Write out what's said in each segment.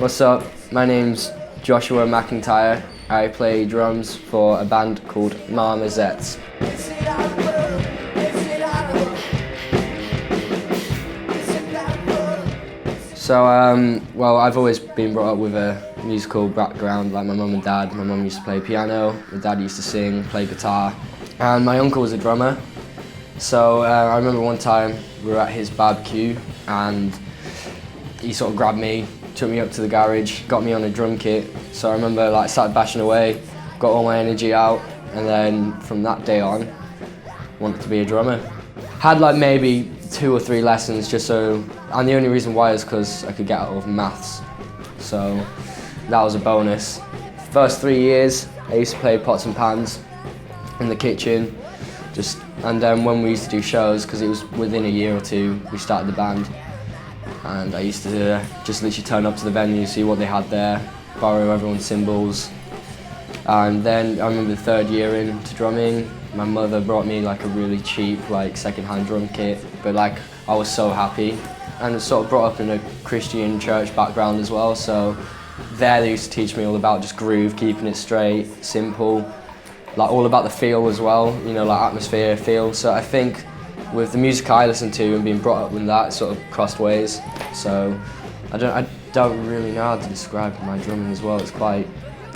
What's up? My name's Joshua MacIntyre. I play drums for a band called Marmozets. So, well, I've always been brought up with a musical background, like my mum and dad. My mum used to play piano, my dad used to sing, play guitar, and my uncle was a drummer. So I remember one time we were at his barbecue and he sort of grabbed me, took me up to the garage, got me on a drum kit. So I remember like started bashing away, got all my energy out, and then from that day on, wanted to be a drummer. Had like maybe 2 or 3 lessons just so, and the only reason why is because I could get out of maths. So that was a bonus. First 3 years, I used to play pots and pans in the kitchen. And then when we used to do shows, because it was within a year or 2, we started the band. And I used to just literally turn up to the venue, see what they had there, borrow everyone's cymbals. And then I remember the 3rd year into drumming, my mother brought me like a really cheap like second-hand drum kit, but like I was so happy. And was sort of brought up in a Christian church background as well, so there they used to teach me all about just groove, keeping it straight, simple, like all about the feel as well, you know, like atmosphere, feel. So I think with the music I listen to and being brought up with that, it sort of crossed ways. So I don't really know how to describe my drumming as well. It's quite,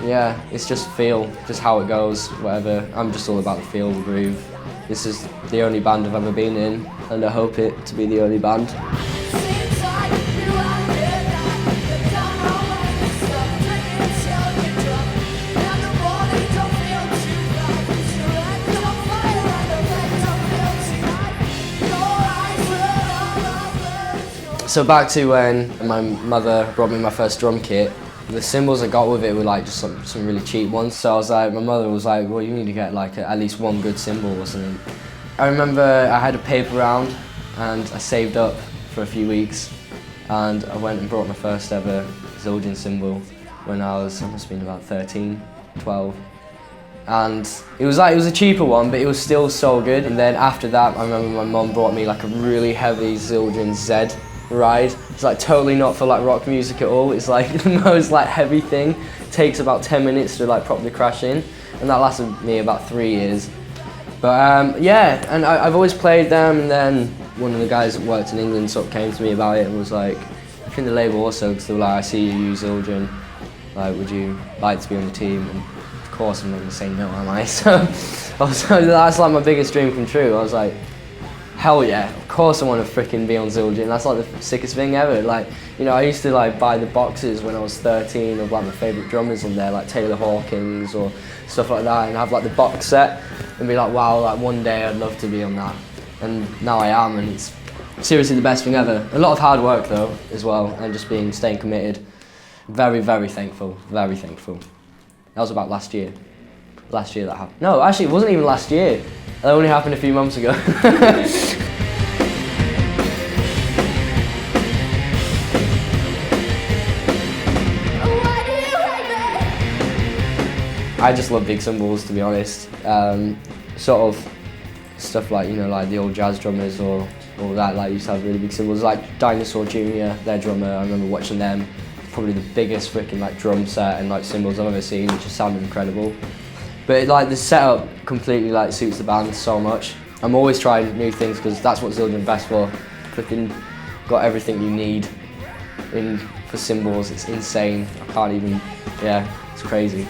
yeah, it's just feel, just how it goes, whatever. I'm just all about the feel, the groove. This is the only band I've ever been in, and I hope it to be the only band. So back to when my mother brought me my first drum kit, the cymbals I got with it were like just some really cheap ones. So I was like, my mother was like, well, you need to get like at least one good cymbal or something. I remember I had a paper round and I saved up for a few weeks and I went and brought my first ever Zildjian cymbal when I must have been about 13, 12. And it was a cheaper one, but it was still so good. And then after that, I remember my mum brought me like a really heavy Zildjian Z ride. It's like totally not for like rock music at all. It's like the most like heavy thing. It takes about 10 minutes to like properly crash in, and that lasted me about 3 years. But yeah, and I've always played them, and then one of the guys that worked in England sort of came to me about it and was like, I think the label also, because they were like, I see you use Zildjian, like would you like to be on the team? And of course I'm not going to say no, am I? So that's like my biggest dream come true. I was like, hell yeah, of course I want to freaking be on Zildjian. That's like the sickest thing ever. Like, you know, I used to like buy the boxes when I was 13 of like my favourite drummers on there, like Taylor Hawkins or stuff like that, and have like the box set and be like, wow, like one day I'd love to be on that. And now I am, and it's seriously the best thing ever. A lot of hard work though, as well, and just staying committed. Very, very thankful, very thankful. That was about last year. Last year that happened. No, actually it wasn't even last year. That only happened a few months ago. I just love big cymbals, to be honest. Sort of stuff like, you know, like the old jazz drummers or that, like used to have really big cymbals. Like Dinosaur Jr., their drummer, I remember watching them. Probably the biggest freaking like drum set and like cymbals I've ever seen. It just sounded incredible. But like the setup completely like suits the band so much. I'm always trying new things because that's what Zildjian's best for. Freaking got everything you need for cymbals. It's insane. I can't even, yeah, it's crazy.